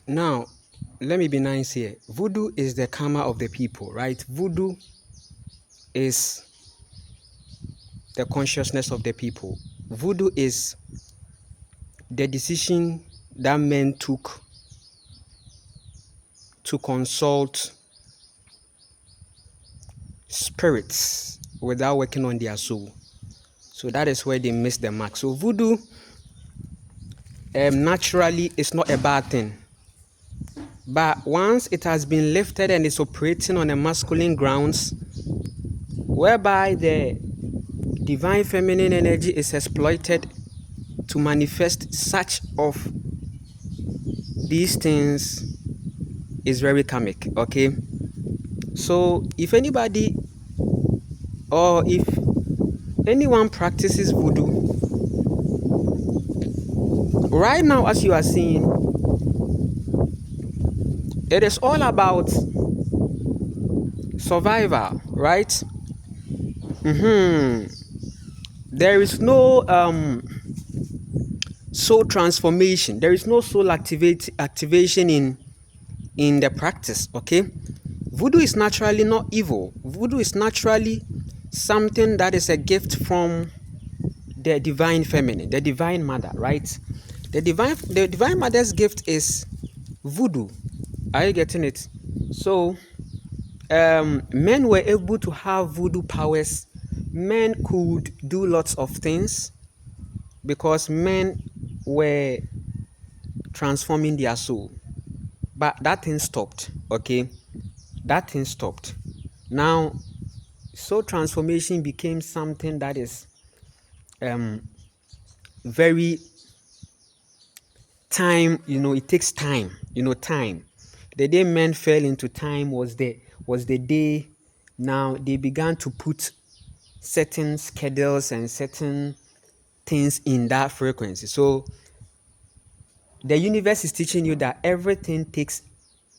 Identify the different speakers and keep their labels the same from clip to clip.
Speaker 1: Now, let me be nice here. Voodoo is the karma of the people, right? Voodoo is the consciousness of the people. Voodoo is the decision that men took to consult spirits without working on their soul. So that is where they miss the mark. So voodoo naturally is not a bad thing. But once it has been lifted and is operating on a masculine grounds, whereby the divine feminine energy is exploited to manifest such of these things, is very karmic. Okay, so if anybody or if anyone practices voodoo right now, as you are seeing, it is all about survival, right? There is no soul transformation. There is no soul activation in the practice. Okay, voodoo is naturally not evil. Voodoo is naturally something that is a gift from the divine feminine, the divine mother, right? The divine mother's gift is voodoo. Are you getting it? So men were able to have voodoo powers. Men could do lots of things because men were transforming their soul. But that thing stopped. Okay, that thing stopped. Now, soul transformation became something that is very time. It takes time. Time. The day men fell into time was the day. Now they began to put certain schedules and certain things in that frequency. So the universe is teaching you that everything takes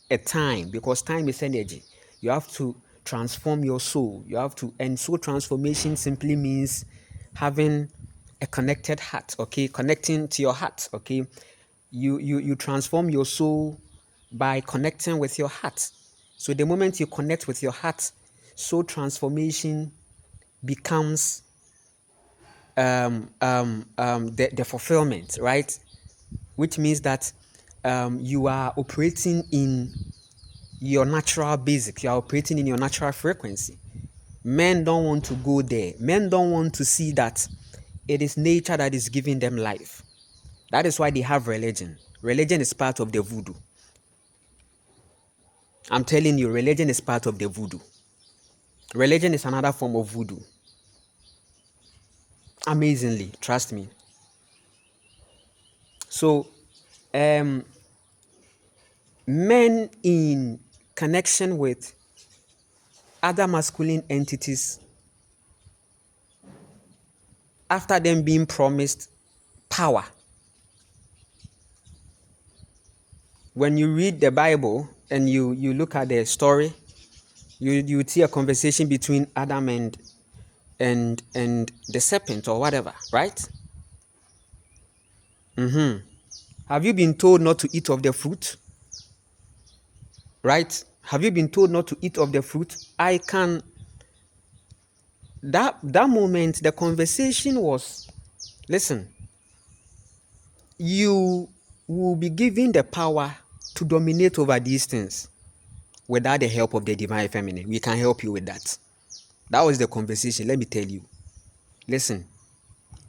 Speaker 1: a time, because time is energy. You have to transform your soul. And soul transformation simply means having a connected heart. Okay, connecting to your heart. Okay, you transform your soul by connecting with your heart. So the moment you connect with your heart, soul transformation becomes the fulfillment, right? Which means that you are operating in your natural basic, you are operating in your natural frequency. Men don't want to go there. Men don't want to see that it is nature that is giving them life. That is why they have religion. Religion is part of the voodoo. I'm telling you, religion is part of the voodoo. Religion is another form of voodoo. Amazingly, trust me. So, men in connection with other masculine entities, after them being promised power. When you read the Bible and you look at the story, you see a conversation between Adam and the serpent or whatever, right? Have you been told not to eat of the fruit? Right? Have you been told not to eat of the fruit? That moment, the conversation was, listen, you will be given the power to dominate over these things without the help of the divine feminine. We can help you with that. That was the conversation. Let me tell you. Listen,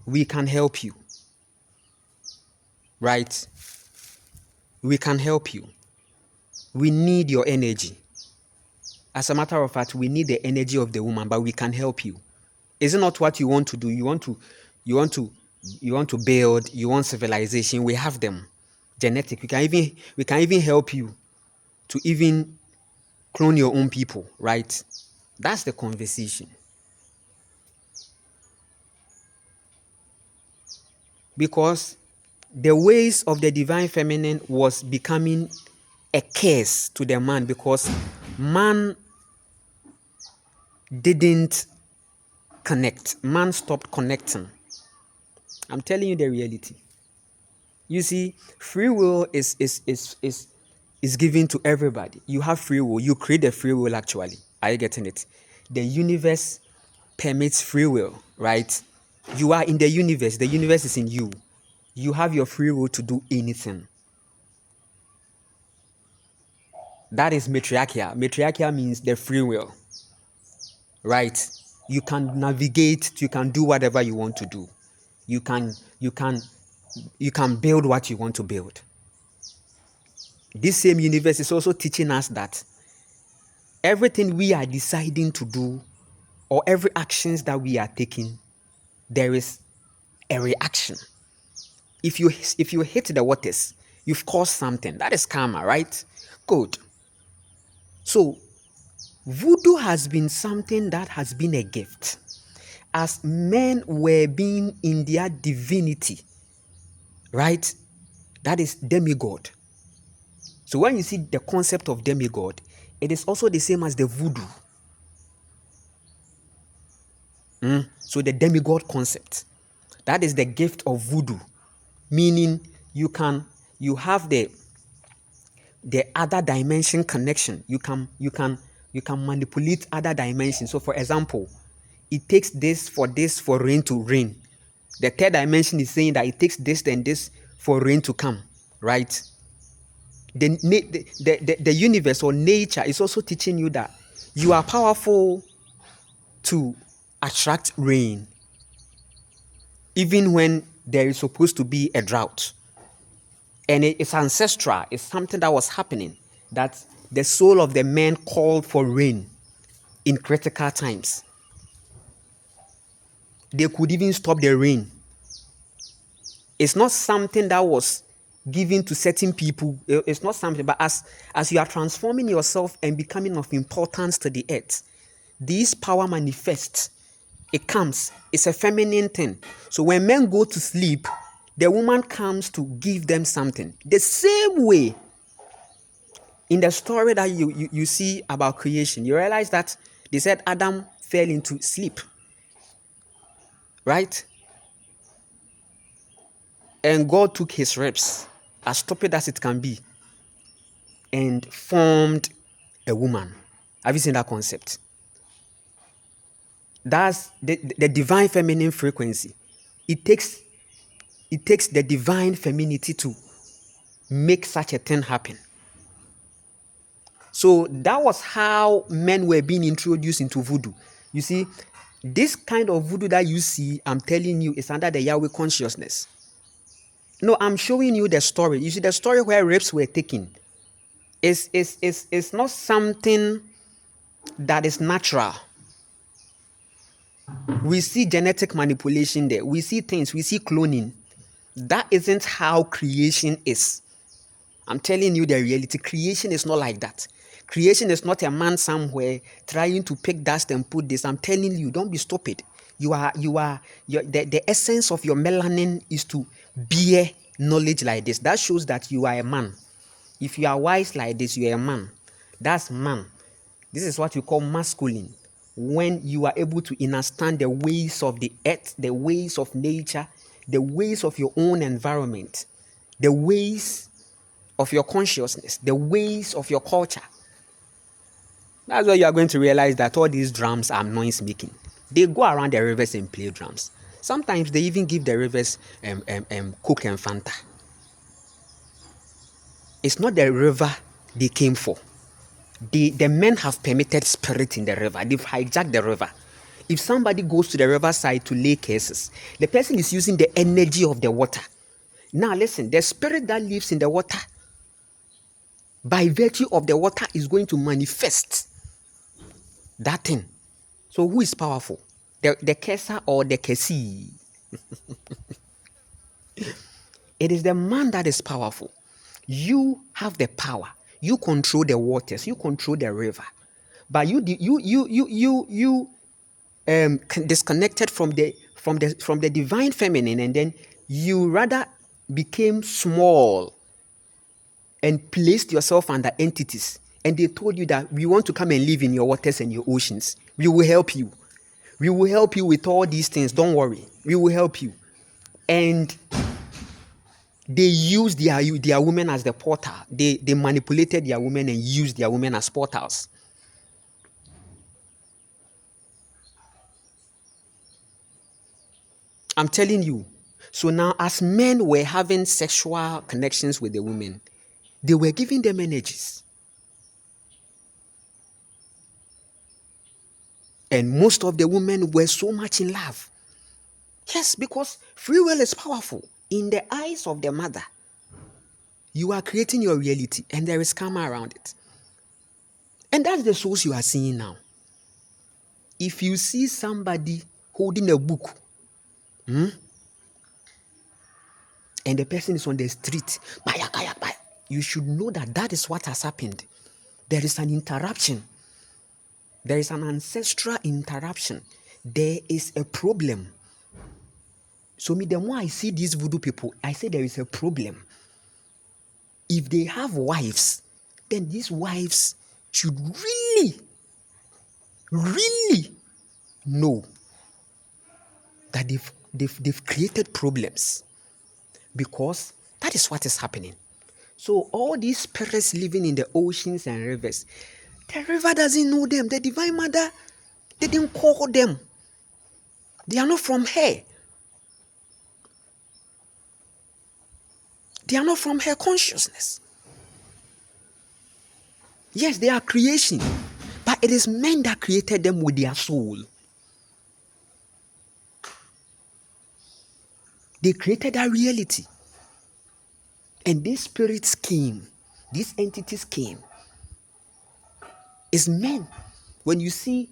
Speaker 1: we can help you. Right? We can help you. We need your energy. As a matter of fact, we need the energy of the woman, but we can help you. Is it not what you want to do? You want to build, you want civilization. We have them. Genetic. We can even help you to even clone your own people, right? That's the conversation. Because the ways of the divine feminine was becoming a curse to the man, because man didn't connect. Man stopped connecting. I'm telling you the reality. You see, free will is is given to everybody. You have free will. You create the free will actually. Are you getting it? The universe permits free will, right? You are in the universe. The universe is in you. You have your free will to do anything. That is matriarchia. Matriarchia means the free will, right? You can navigate, you can do whatever you want to do. You can build what you want to build. This same universe is also teaching us that everything we are deciding to do or every actions that we are taking, there is a reaction. If you hit the waters, you've caused something. That is karma, right? Good. So voodoo has been something that has been a gift. As men were being in their divinity, right? That is demigod. So when you see the concept of demigod, it is also the same as the voodoo. So the demigod concept, that is the gift of voodoo, meaning you have the other dimension connection. You can manipulate other dimensions. So for example, it takes this for rain to rain. The third dimension is saying that it takes this and this for rain to come, right? The universe or nature is also teaching you that you are powerful to attract rain, even when there is supposed to be a drought. And it's ancestral. It's something that was happening, that the soul of the man called for rain in critical times. They could even stop the rain. It's not something that was given to certain people. It's not something, but as you are transforming yourself and becoming of importance to the earth, this power manifests. It comes. It's a feminine thing. So when men go to sleep, the woman comes to give them something. The same way, in the story that you see about creation, you realize that they said Adam fell into sleep, right? And God took his ribs, as stupid as it can be, and formed a woman. Have you seen that concept? That's the divine feminine frequency. It takes the divine femininity to make such a thing happen. So that was how men were being introduced into voodoo. You see, this kind of voodoo that you see, I'm telling you, is under the Yahweh consciousness. No, I'm showing you the story. You see, the story where rapes were taken is not something that is natural. We see genetic manipulation there. We see things. We see cloning. That isn't how creation is. I'm telling you the reality. Creation is not like that. Creation is not a man somewhere trying to pick dust and put this. I'm telling you, don't be stupid. The essence of your melanin is to bear knowledge like this. That shows that you are a man. If you are wise like this, you are a man. That's man. This is what we call masculine. When you are able to understand the ways of the earth, the ways of nature, the ways of your own environment, the ways of your consciousness, the ways of your culture. That's why you are going to realize that all these drums are noise making. They go around the rivers and play drums. Sometimes they even give the rivers Coke and Fanta. It's not the river they came for. The men have permitted spirit in the river. They've hijacked the river. If somebody goes to the riverside to lay cases, the person is using the energy of the water. Now listen, the spirit that lives in the water, by virtue of the water, is going to manifest that thing. So who is powerful? The Kesa or the Kesi? It is the man that is powerful. You have the power. You control the waters. You control the river. But you disconnected from the divine feminine, and then you rather became small and placed yourself under entities. And they told you that we want to come and live in your waters and your oceans. We will help you. We will help you with all these things. Don't worry. We will help you. And They use their women as the portal. They manipulated their women and used their women as portals. I'm telling you. So now, as men were having sexual connections with the women, they were giving them energies. And most of the women were so much in love. Yes, because free will is powerful. In the eyes of the mother, you are creating your reality and there is karma around it. And that's the source you are seeing now. If you see somebody holding a book, and the person is on the street, you should know that that is what has happened. There is an interruption. There is an ancestral interruption. There is a problem. So me, the more I see these voodoo people, I say there is a problem. If they have wives, then these wives should really, really know that they've created problems, because that is what is happening. So all these spirits living in the oceans and rivers, the river doesn't know them. The Divine Mother didn't call them. They are not from her. They are not from her consciousness. Yes, they are creation, but it is men that created them with their soul. They created that reality. And these spirits came, these entities came. It's men. When you see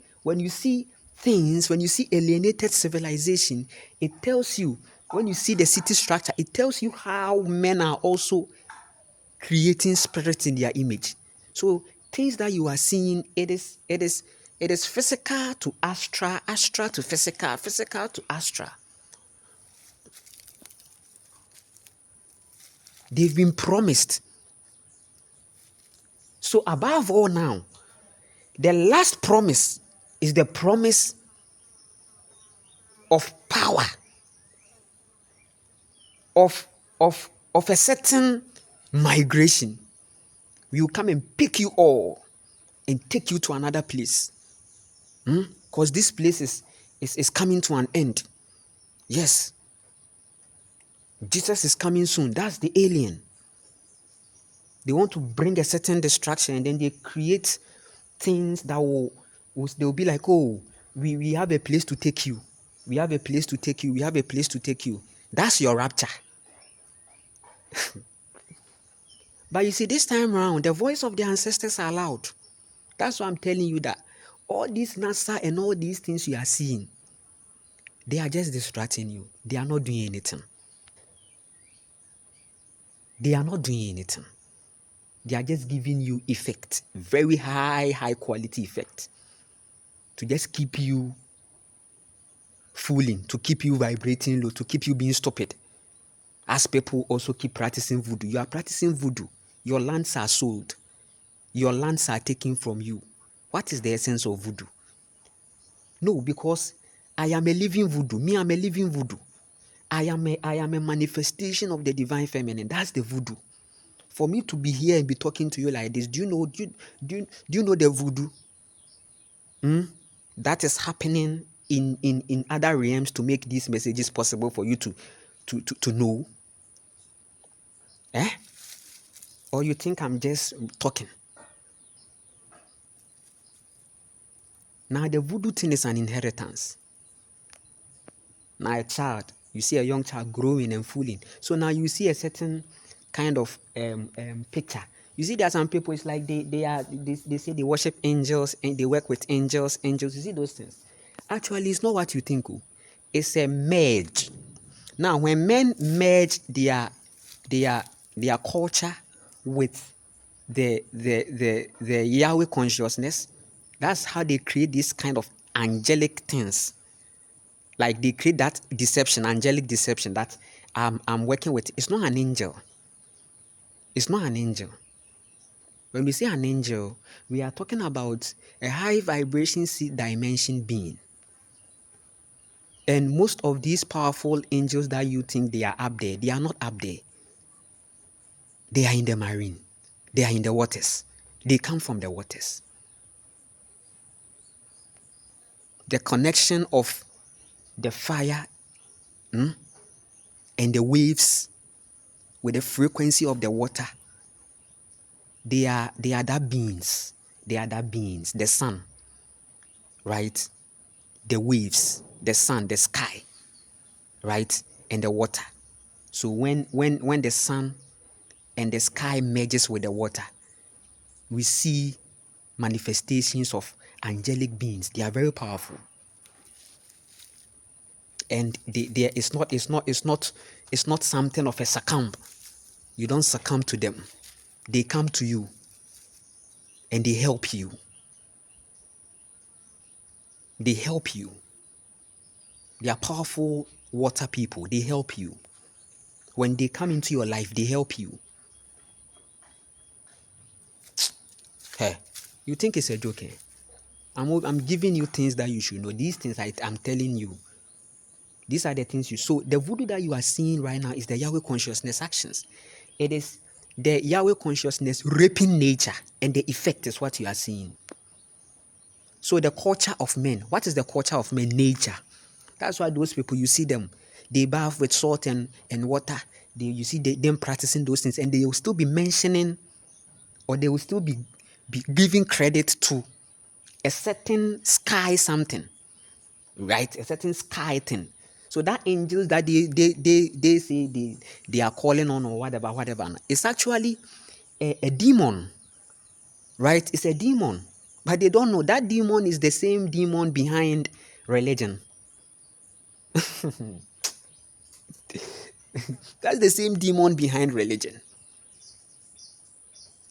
Speaker 1: things, when you see alienated civilization, it tells you, when you see the city structure, it tells you how men are also creating spirits in their image. So things that you are seeing, it is physical to astral, astral to physical, physical to astral. They've been promised. So above all now, the last promise is the promise of power, of a certain migration. We will come and pick you all and take you to another place. Because this place is coming to an end. Yes. Jesus is coming soon. That's the alien. They want to bring a certain distraction, and then they create things that they'll be like, oh, we have a place to take you. We have a place to take you. We have a place to take you. That's your rapture. But you see, this time around, the voice of the ancestors are loud. That's why I'm telling you that all this NASA and all these things you are seeing, they are just distracting you. They are not doing anything. They are not doing anything. They are just giving you effect, very high quality effect, to just keep you fooling, to keep you vibrating low, to keep you being stupid. As people also keep practicing voodoo. You are practicing voodoo. Your lands are sold. Your lands are taken from you. What is the essence of voodoo? No, because I am a living voodoo. Me, I'm a living voodoo. I am a manifestation of the divine feminine. That's the voodoo. For me to be here and be talking to you like this, do you know the voodoo? That is happening in other realms to make these messages possible for you to know? Eh? Or you think I'm just talking? Now the voodoo thing is an inheritance. Now a child, you see a young child growing and fooling. So now you see a certain kind of picture. You see, there are some people, it's like they say they worship angels and they work with angels. You see those things. Actually, it's not what you think. It's a merge. Now, when men merge their their culture with the Yahweh consciousness, that's how they create this kind of angelic things. Like they create that deception, angelic deception that I'm working with. It's not an angel. It's not an angel. When we say an angel, we are talking about a high vibration dimension being. And most of these powerful angels that you think they are up there, they are not up there. They are in the marine. They are in the waters. They come from the waters. The connection of the fire and the waves with the frequency of the water, they are that beings. They are that beings. The sun, right? The waves, the sun, the sky, right? And the water. So when the sun and the sky merges with the water, we see manifestations of angelic beings. They are very powerful. And it's not something of a succumb. You don't succumb to them. They come to you and they help you. They help you. They are powerful water people. They help you. When they come into your life, they help you. Hey, you think it's a joke? Eh? I'm giving you things that you should know. These things I'm telling you. These are the things you. So the voodoo that you are seeing right now is the Yahweh consciousness actions. It is the Yahweh consciousness raping nature, and the effect is what you are seeing. So the culture of men. What is the culture of men? Nature. That's why those people, you see them, they bath with salt and water. You see them practicing those things, and they will still be mentioning, or they will still be giving credit to a certain sky something, right? A certain sky thing. So that angels that they say they are calling on or whatever, it's actually a demon, right? It's a demon. But they don't know that demon is the same demon behind religion. That's the same demon behind religion.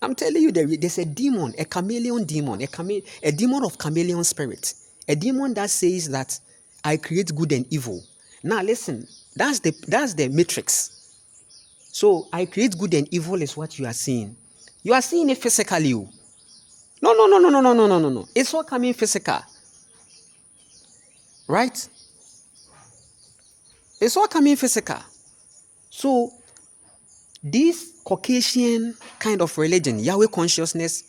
Speaker 1: I'm telling you, there's a demon, a chameleon demon, a demon of chameleon spirit, a demon that says that I create good and evil. Now listen, that's the matrix. So I create good and evil is what you are seeing. You are seeing it physically. No. It's all coming physical, right? It's all coming physical. So this Caucasian kind of religion, Yahweh consciousness,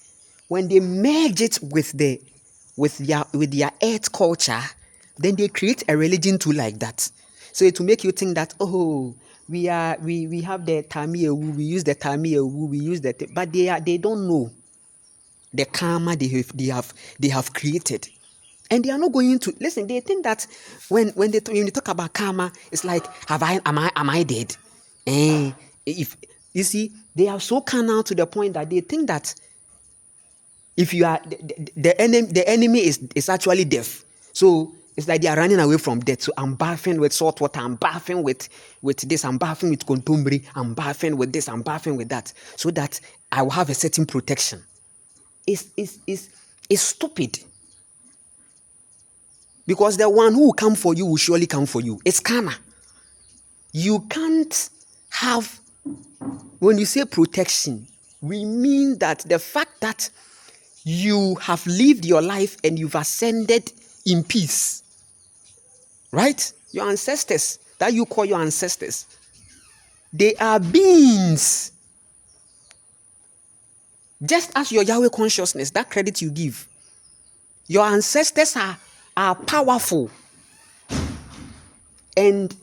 Speaker 1: when they merge it with their earth culture, then they create a religion too like that. So it will make you think that, oh, we have the Tamiya, we use the Tamiya, we use that, but they don't know the karma they have created. And they are not going to listen. They think that when they talk about karma, it's like, am I dead? If you see, they are so carnal to the point that they think that if you are the enemy is actually death. So it's like they are running away from death. So I'm bathing with salt water. I'm bathing with this. I'm bathing with contumely. I'm bathing with this. I'm bathing with that, so that I will have a certain protection. It's stupid. Because the one who will come for you will surely come for you. It's karma. You can't have, when you say protection, we mean that the fact that you have lived your life and you've ascended in peace. Right? Your ancestors, that you call your ancestors, they are beings. Just as your Yahweh consciousness, that credit you give. Your ancestors are powerful. And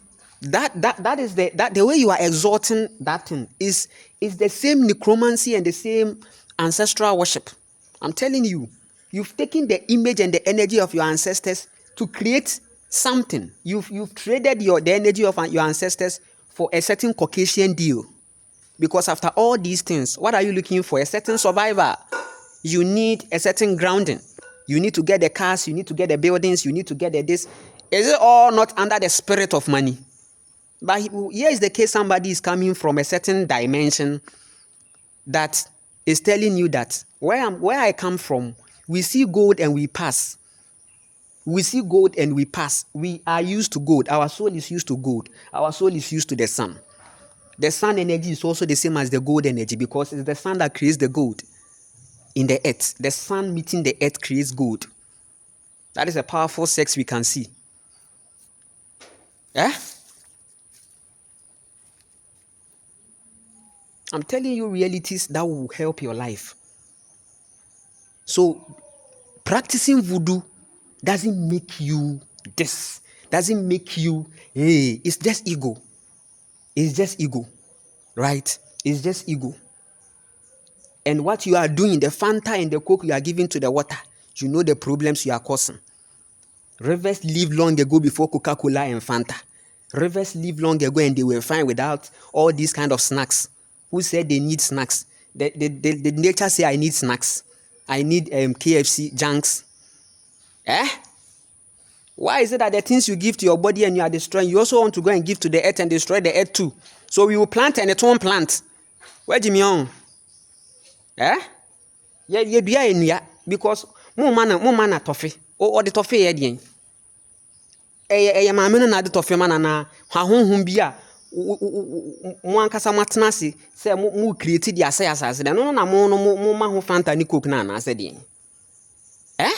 Speaker 1: that is the way you are exalting that thing is the same necromancy and the same ancestral worship. I'm telling you, you've taken the image and the energy of your ancestors to create something. You've traded the energy of your ancestors for a certain Caucasian deal. Because after all these things, what are you looking for? A certain survivor. You need a certain grounding. You need to get the cars, you need to get the buildings, you need to get the this. Is it all not under the spirit of money? But here is the case: somebody is coming from a certain dimension that is telling you that where I come from, we see gold and we pass. We see gold and we pass. We are used to gold. Our soul is used to gold. Our soul is used to the sun. The sun energy is also the same as the gold energy, because it's the sun that creates the gold in the earth. The sun meeting the earth creates gold. That is a powerful sex we can see. Yeah? I'm telling you realities that will help your life. So practicing voodoo doesn't make you this, doesn't make you, hey, it's just ego. It's just ego, right? It's just ego. And what you are doing, the Fanta and the Coke you are giving to the water, you know the problems you are causing. Rivers lived long ago before Coca-Cola and Fanta. Rivers lived long ago and they were fine without all these kind of snacks. Who said they need snacks? The nature say I need snacks. I need KFC, junks. Eh? Why is it that the things you give to your body and you are destroying, you also want to go and give to the earth and destroy the earth too? So we will plant and it won't plant. Where do you mean? Eh? Yeah, be in ya because more man toffee or the toffee again. Maame no na de toffee man na hahonhom bi a mo ankasa matena se say mo create the asase no na mo ma ho Fanta ni Coke na ase de. Eh?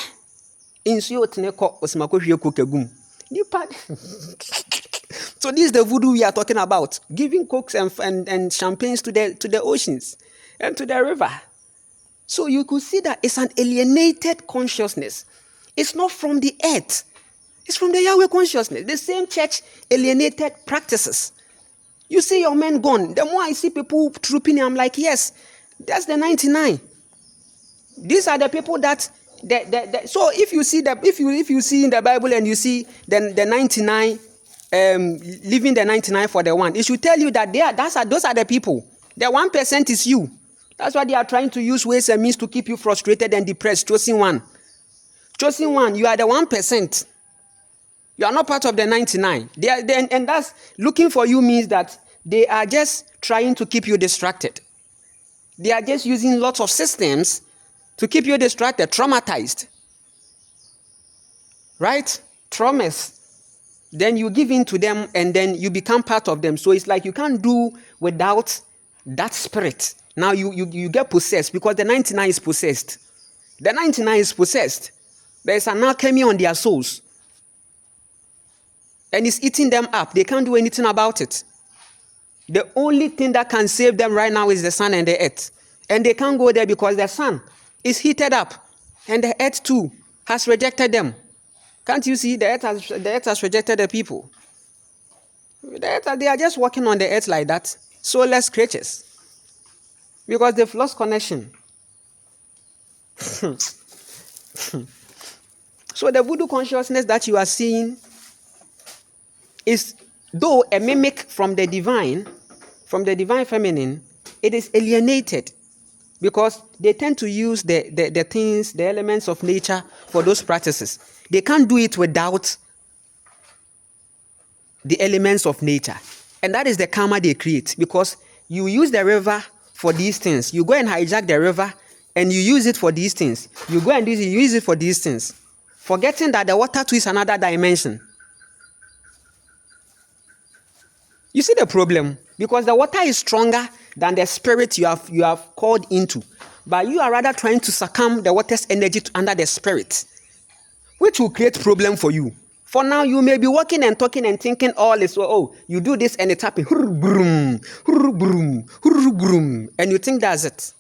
Speaker 1: Insuo tene ko osimako hwie Coke agum. Nipa. So this is the voodoo we are talking about, giving cokes and champagnes to the oceans and to the river. So you could see that it's an alienated consciousness. It's not from the earth. It's from the Yahweh consciousness. The same church alienated practices. You see your men gone. The more I see people trooping, I'm like, yes, that's the 99. These are the people that so if you see if you see in the Bible and you see the 99 leaving the 99 for the one, it should tell you that those are the people. The 1% is you. That's why they are trying to use ways and means to keep you frustrated and depressed. Chosen one, you are the 1%. You are not part of the 99. And that's looking for you means that they are just trying to keep you distracted. They are just using lots of systems to keep you distracted, traumatized. Right? Traumas. Then you give in to them and then you become part of them. So it's like you can't do without that spirit. Now you get possessed because the 99 is possessed. The 99 is possessed. There is an alchemy on their souls. And it's eating them up. They can't do anything about it. The only thing that can save them right now is the sun and the earth. And they can't go there because the sun is heated up. And the earth too has rejected them. Can't you see the earth has rejected the people? They are just walking on the earth like that. Soulless creatures. Because they've lost connection. So the voodoo consciousness that you are seeing is, though a mimic from the divine feminine, it is alienated because they tend to use the things, the elements of nature for those practices. They can't do it without the elements of nature. And that is the karma they create because you use the river for these things. You go and hijack the river and you use it for these things. You go and use it for these things, forgetting that the water too is another dimension. You see the problem? Because the water is stronger than the spirit you have called into. But you are rather trying to succumb the water's energy under the spirit, which will create problem for you. For now, you may be walking and talking and thinking all is, oh, you do this and it's happening. And you think that's it.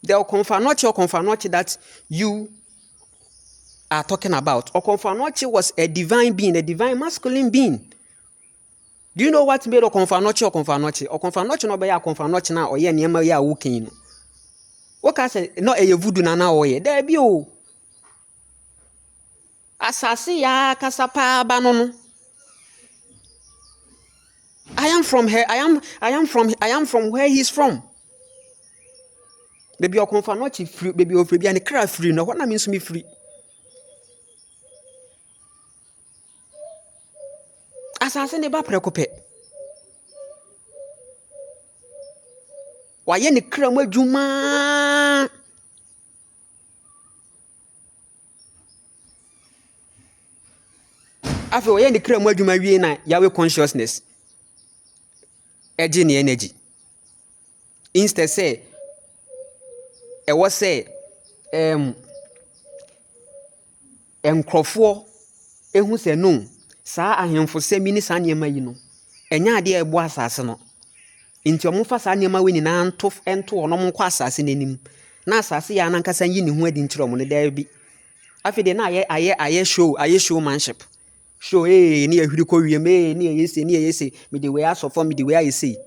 Speaker 1: The Okonfanochi that you are talking about. Okonfanochi was a divine being, a divine masculine being. Do you know what made Okonfanochi? Okonfanochi no be Okonfanochi na oye niema ya wukin. Waka say no eye voodoo na oye. There be o. Asasi ya kasapa banono. I am from from where he's from. Baby Okonfanochi free, baby of baby and cry free. No, what na means me free. Asasi ne ba prekope. Waye ne kra mu adwuma. Afi waye ne kra mu adwuma wie na Yahweh consciousness. Eji ne energy. Instead say was say nkrofo ehu se no saa ahemfo se mini saa niema yi no Enya ade ebo asase no. Inti omufa saa nneema we nyina ento ono mo nkwa asase n'anim. Na asase ya nankasa yi ne ho adi nkyerɛ mo ne daa bi. Afide na aye showmanship. Show ni ehwiri ko wiem ni yese me the way asofo me the way I say.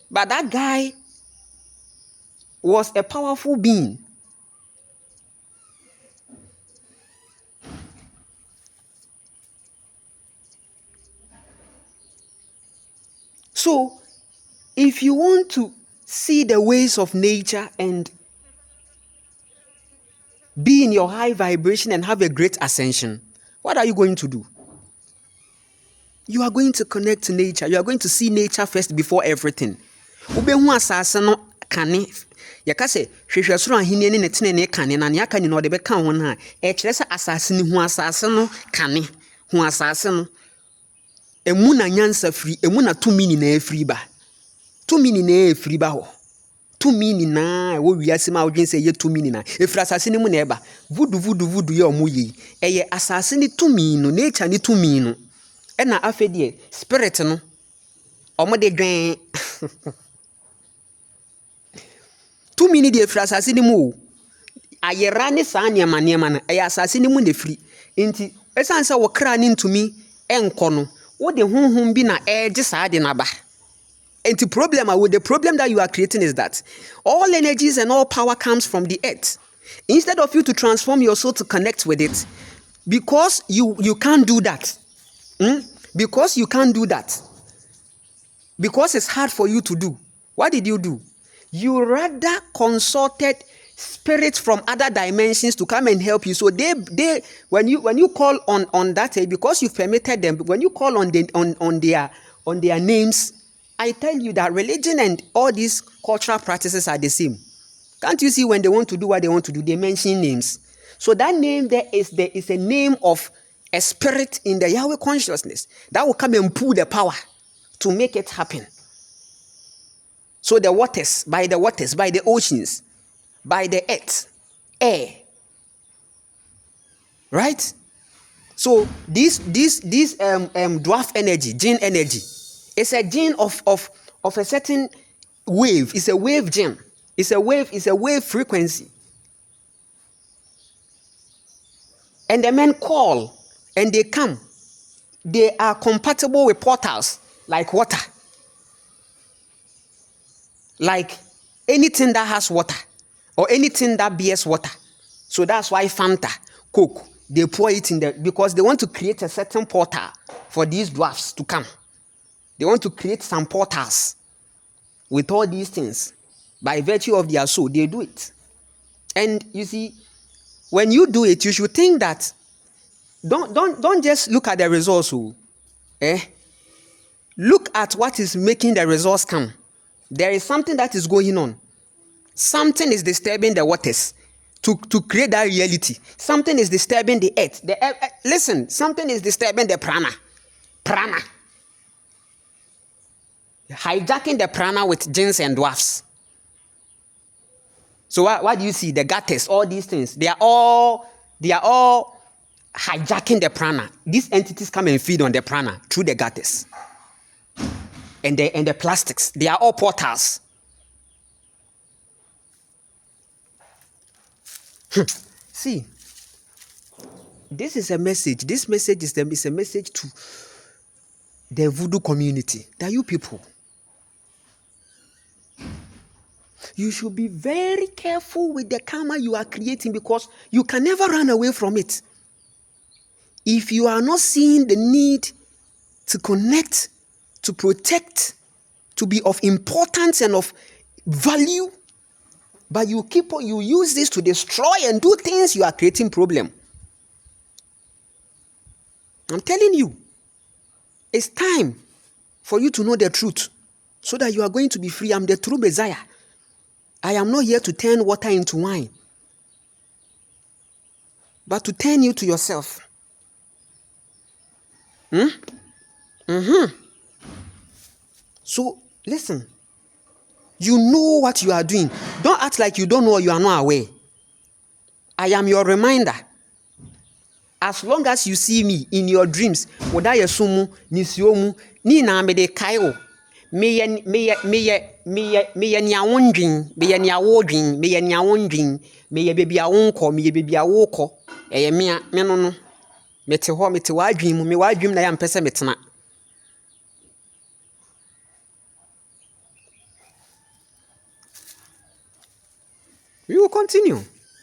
Speaker 1: But that guy was a powerful being. So, if you want to see the ways of nature and be in your high vibration and have a great ascension, what are you going to do? You are going to connect to nature. You are going to see nature first before everything. Ubehu asase no kane. Yaka se hwehwe soro ahenie ne netene ne kane na ne aka ni no de beka ho na e kire se asase ni hu asase no kane. Hu asase no emu na nyansa firi, emu na tumi ni na afiri ba. Tumi ni na afiri ba ho. Tumi ni na wo wiase ma odwen se ye tumi ni na. Efiri asase ni mu na eba. Voodoo ye omoye. Eye asase ni tumi no, nature ni tumi no. Ena afedie spirit no omode dwen tumi ni de efiri asase ni mu o. Ayera ne saa nneema na eye asase ni mu na efiri. Nti esanse wo kra ni ntumi enko no wo de honhom bi na eje saa de na ba. And the problem that you are creating is that all energies and all power comes from the earth. Instead of you to transform your soul to connect with it, because you can't do that. Because you can't do that. Because it's hard for you to do. What did you do? You rather consulted spirits from other dimensions to come and help you. So they when you call on that, because you permitted them, when you call on their names, I tell you that religion and all these cultural practices are the same. Can't you see when they want to do what they want to do, they mention names? So that name there is a name of a spirit in the Yahweh consciousness that will come and pull the power to make it happen. So the waters, by the oceans, by the earth, air. Right? So this dwarf energy, gene energy, it's a gene of a certain wave. It's a wave gene. It's a wave frequency. And the men call and they come. They are compatible with portals like water. Like anything that has water or anything that bears water. So that's why Fanta, Coke, they pour it in there because they want to create a certain portal for these dwarfs to come. They want to create some portals with all these things. By virtue of their soul, they do it. And you see, when you do it, you should think that don't just look at the results. Look at what is making the results come. There is something that is going on. Something is disturbing the waters to create that reality. Something is disturbing the earth. Listen, something is disturbing the prana. Prana. Hijacking the prana with jinns and dwarfs. So what do you see? The gathers, all these things, they are all hijacking the prana. These entities come and feed on the prana through the gathers. And the plastics, they are all portals. See, this is a message. This message is a message to the voodoo community. That you people, you should be very careful with the karma you are creating because you can never run away from it. If you are not seeing the need to connect, to protect, to be of importance and of value, but you use this to destroy and do things, you are creating problem. I'm telling you, it's time for you to know the truth so that you are going to be free. I'm the true Messiah. I am not here to turn water into wine, but to turn you to yourself. So, listen. You know what you are doing. Don't act like you don't know or you are not aware. I am your reminder. As long as you see me in your dreams, woda yesumu, nisiomu, ni na me de kaio. Meyɛ nea wondwen, meyɛ nea wodwen, meyɛ nea wondwen, meyɛ baabi a wonkɔ, meyɛ baabi a wokɔ. Ɛyɛ me no. Mete hɔ, mete w'adwen mu, me w'adwen mu na yɛ mpɛ sɛ metena. We will continue.